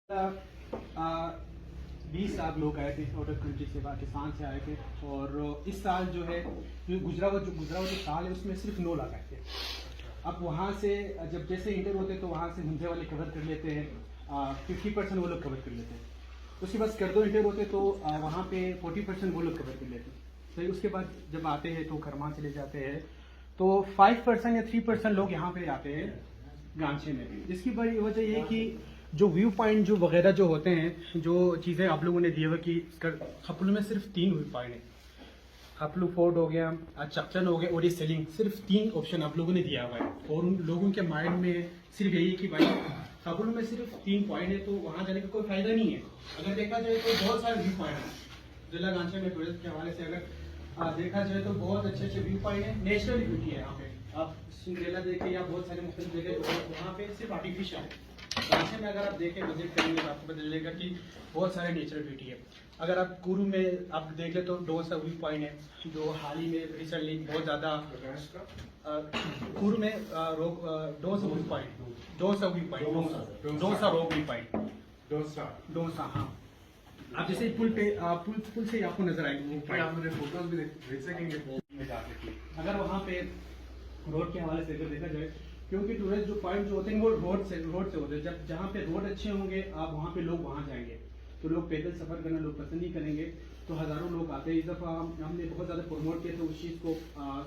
20 लाख लोग आए थे आउट ऑफ कंट्री से, पाकिस्तान से आए थे। और इस साल जो है जो गुजरा हुआ जो साल है उसमें सिर्फ 9 लाख आए थे। अब वहाँ से जब जैसे इंटर होते तो वहाँ से मुंजे वाले कवर कर लेते हैं, 50% वो लोग कवर कर लेते हैं। उसके बाद स्कर्दो इंटर होते तो वहाँ पे 40% वो लोग कवर कर लेते हैं। तो उसके बाद जब आते हैं तो खरमा चले जाते हैं, तो 5% या 3% लोग यहाँ पे आते हैं गांचे में। इसकी बड़ी वजह ये कि जो व्यू पॉइंट जो वगैरह जो होते हैं, जो चीज़ें आप लोगों ने दी हुआ कि खपलू में सिर्फ 3 व्यू पॉइंट है। खपलू फोर्ट हो गया, चकचन हो गया और ये सेलिंग, सिर्फ 3 ऑप्शन आप लोगों ने दिया हुआ है। और उन लोगों के माइंड में सिर्फ यही है कि भाई खपलू में सिर्फ 3 पॉइंट है तो वहाँ जाने का कोई फायदा नहीं है। अगर देखा जाए तो बहुत सारे व्यू पॉइंट है जिला गांचे में टूरिस्ट के हवाले से। अगर देखा जाए तो बहुत अच्छे अच्छे व्यू पॉइंट है, नेचुरल ब्यूटी है यहाँ पे। आप सिंड्रेला देखें या बहुत सारे मुख्तलिफ जगह, तो वहाँ पे सिर्फ आर्टिफिशियल है। गांचे में अगर आप देखें, विजिट करेंगे तो आपको पता चलेगा कि बहुत सारे नेचुरल ब्यूटी है। अगर आप कुरू में आप देख ले तो डोसा व्यू पॉइंट है जो हाल ही में रिसेंटली बहुत ज़्यादा कुरू में डोसा व्यू पॉइंट, डोसा रोक व्यू पॉइंट, डोसा। हाँ, आप जैसे पुल पे पुल से आपको नजर आएंगे, फोटोज भी देख सकेंगे जा सकते। अगर वहाँ पे रोड के हवाले से अगर देखा जाए, क्योंकि टूरिस्ट जो पॉइंट जो होते हैं वो रोड से होते हैं। जब जहाँ पे रोड अच्छे होंगे आप वहाँ पे लोग वहाँ जाएंगे, तो लोग पैदल सफर करना लोग पसंद नहीं करेंगे, तो हज़ारों लोग आते हैं। इस दफ़ा हमने बहुत ज़्यादा प्रमोट किया था उस चीज़ को,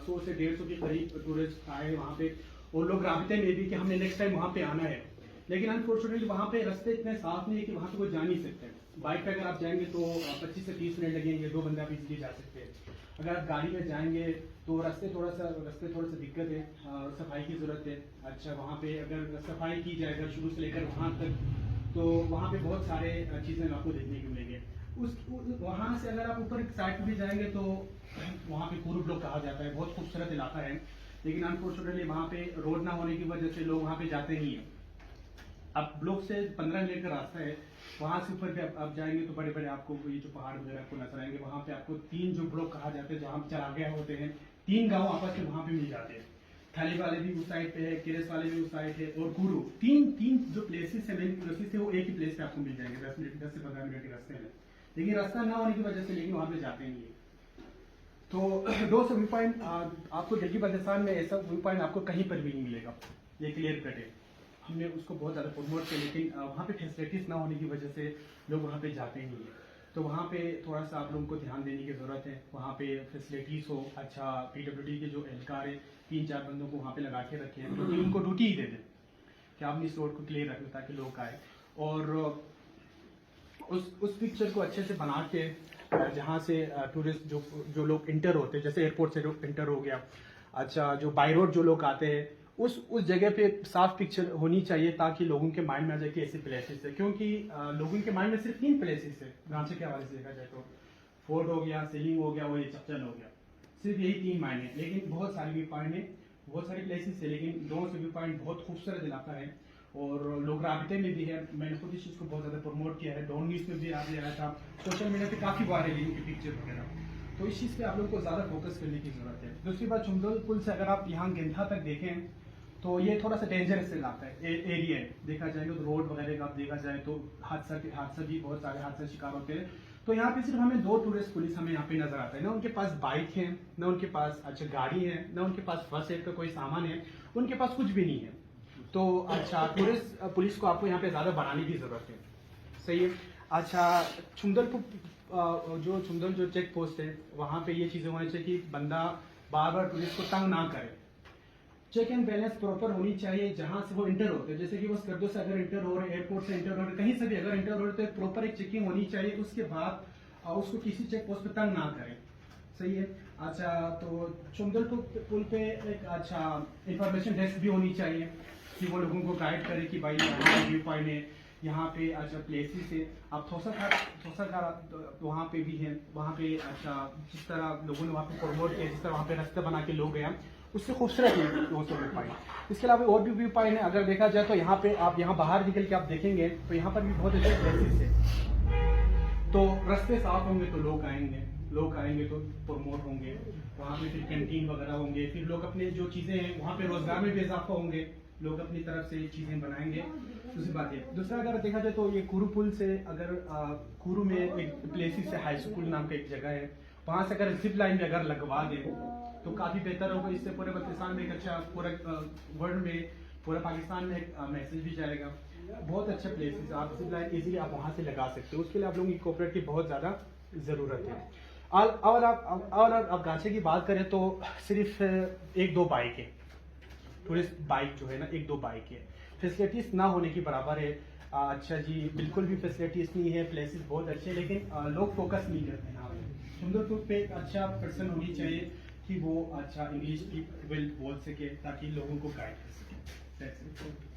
100 से 150 के करीब टूरिस्ट आए वहाँ पे। और लोग राबते में भी कि हमने नेक्स्ट टाइम वहाँ पे आना है। लेकिन अनफॉर्चुनेटली वहाँ पे रास्ते इतने साफ नहीं है कि वहाँ पे कोई जा नहीं सकते। बाइक पे अगर आप जाएंगे तो 25 से 30 मिनट लगेंगे, 2 बंदे आप इजीली जा सकते हैं। अगर आप गाड़ी में जाएंगे तो रास्ते थोड़ा सा दिक्कत है, सफाई की ज़रूरत है। अच्छा, वहाँ पे अगर सफाई की जाए अगर शुरू से लेकर वहाँ तक, तो वहाँ पे बहुत सारे चीज़ें आपको देखने को मिलेंगे। वहाँ से अगर आप ऊपर साइड पर भी जाएंगे तो वहाँ पे कुरू ब्लॉक कहा जाता है, बहुत खूबसूरत इलाका है। लेकिन अनफॉर्चुनेटली वहाँ पे रोड ना होने की वजह से लोग वहाँ पे जाते नहीं हैं। अब ब्लॉक से 15 मिनट का रास्ता है, वहाँ से ऊपर पे आप जाएंगे तो बड़े बड़े आपको ये जो पहाड़ वगैरह आपको नजर आएंगे। वहाँ पे आपको 3 जो ब्लॉक कहा जाते हैं जहाँ चरागाह होते हैं, 3 गांव आपस में वहाँ पे मिल जाते हैं। थाली वाले भी उस साइड पे है, किरस वाले भी उस साइड है, और गुरु तीन जो प्लेसेस है, मेन प्लेसेस है, वो एक ही प्लेस पे आपको मिल जाएंगे 10 से 15 मिनट के रास्ते में। लेकिन रास्ता ना होने की वजह से लेकिन वहाँ पे जाते नहीं है। तो 200 व्यू पॉइंट आपको दिल्ली बल्तिस्तान में ऐसा व्यू पॉइंट आपको कहीं पर भी नहीं मिलेगा, ये क्लियर कट है। हमने उसको बहुत ज़्यादा प्रमोट किया, लेकिन वहाँ पे फैसिलिटीज़ ना होने की वजह से लोग वहाँ पे जाते ही नहीं है। तो वहाँ पे थोड़ा सा आप लोगों को ध्यान देने की ज़रूरत है। वहाँ पे फैसिलिटीज़ हो, अच्छा PWD के जो एहलकार है 3-4 बंदों को वहाँ पे लगा के रखें, क्योंकि उनको ड्यूटी ही दे दें कि आप इस रोड को क्लियर रखें ताकि लोग आए। और उस पिक्चर को अच्छे से बना के जहाँ से टूरिस्ट जो लोग इंटर होते हैं, जैसे एयरपोर्ट से लोग इंटर हो गया, अच्छा जो बाई रोड जो लोग आते हैं, उस जगह पे साफ पिक्चर होनी चाहिए ताकि लोगों के माइंड में आ जाए कि ऐसे प्लेसेस है। क्योंकि लोगों के माइंड में सिर्फ 3 प्लेसेस है गांचे के हवाले से देखा जाए तो, फोर्ट हो गया, सेलिंग हो गया, वो ये चकचन हो गया, सिर्फ यही 3 माइंड है। लेकिन बहुत सारे व्यू पॉइंट है, बहुत सारी प्लेसेस है, लेकिन 2 से व्यू पॉइंट बहुत खूबसूरत इलाका है और लोग राबते में भी है। मैंने खुद इस चीज़ को बहुत ज़्यादा प्रमोट किया है, डॉन न्यूज़ में भी आज आया था, सोशल मीडिया पे काफ़ी वायरल है इनकी पिक्चर वगैरह। तो इस चीज़ पे आप लोग को ज़्यादा फोकस करने की जरूरत है। दूसरी बात, चुमदोल पुल से अगर आप यहाँ गेंथा तक देखें तो ये थोड़ा सा डेंजरस इलाका है, एरिया है। देखा जाएगा तो रोड वगैरह का आप देखा जाए तो हादसा भी बहुत सारे हादसे शिकार होते हैं। तो यहाँ पे सिर्फ हमें 2 टूरिस्ट पुलिस हमें यहाँ पे नजर आता है। ना उनके पास बाइक है, ना उनके पास अच्छा गाड़ी है, ना उनके पास फर्स्ट एड का कोई सामान है, उनके पास कुछ भी नहीं है। तो अच्छा टूरिस्ट पुलिस को आपको यहाँ पे ज्यादा बढ़ाने की जरूरत है, सही है। अच्छा, चुमदल जो चेक पोस्ट है वहाँ पे ये चीजें होनी चाहिए कि बंदा बार बार टूरिस्ट को तंग ना करे। चेक एंड बैलेंस प्रॉपर होनी चाहिए जहां से वो इंटर होते हैं। जैसे कि वो स्कर्दो से अगर इंटर हो रहे हैं, एयरपोर्ट से इंटर हो रहे हैं, कहीं से भी अगर इंटर हो रहे तो प्रॉपर एक चेकिंग होनी चाहिए। उसके बाद उसको किसी चेक पोस्ट पे तंग ना करें, सही है। अच्छा, तो चुमदल पुल पे एक अच्छा इंफॉर्मेशन डेस्क भी होनी चाहिए कि वो लोगों को गाइड करे कि भाई यहाँ व्यू पॉइंट है, यहाँ पे अच्छा प्लेसेस है। आप थोसा वहाँ पे भी है, वहाँ पे अच्छा जिस तरह लोगों ने वहाँ पे प्रमोट किया, जिस तरह वहाँ पे रास्ते बना के लोग गए उससे खूबसूरत है 200 व्यू पॉइंट। इसके अलावा और भी व्यू पॉइंट है। अगर देखा जाए तो यहाँ पे आप यहाँ बाहर निकल के आप देखेंगे तो यहाँ पर भी बहुत अच्छे प्लेसेस है। तो रास्ते साफ होंगे तो लोग आएंगे तो प्रमोट होंगे, वहाँ पे फिर कैंटीन वगैरह होंगे, फिर लोग अपने जो चीज़ें हैं वहाँ पे रोजगार में भी इजाफा होंगे। लोग अपनी तरफ से चीज़ें बनाएंगे, दूसरी बात है। दूसरा अगर देखा जाए तो ये कुरू पुल से अगर कुरू में एक प्लेसिस से हाई स्कूल नाम का एक जगह है, वहाँ से अगर जिप लाइन भी अगर लगवा दें तो काफ़ी बेहतर होगा। इससे पूरे पाकिस्तान में एक अच्छा, पूरा वर्ल्ड में, पूरा पाकिस्तान में एक मैसेज भी जाएगा। बहुत अच्छा प्लेस है, आप जिप लाइन इजीली आप वहाँ से लगा सकते हो। उसके लिए आप लोगों की कोऑपरेट की बहुत ज़्यादा ज़रूरत है। और आप गाछे की बात करें तो सिर्फ 1-2 बाइक है, टूरिस्ट बाइक जो है ना, 1-2 बाइक है, फैसिलिटीज़ ना होने की बराबर है। अच्छा जी, बिल्कुल भी फैसिलिटीज़ नहीं है, प्लेसेस बहुत अच्छे हैं, लेकिन लोग फोकस नहीं करते हैं यहाँ पे। सुंदरपुर पे एक अच्छा पर्सन होनी चाहिए कि वो अच्छा इंग्लिश की वेल बोल सके ताकि लोगों को गाइड कर सके।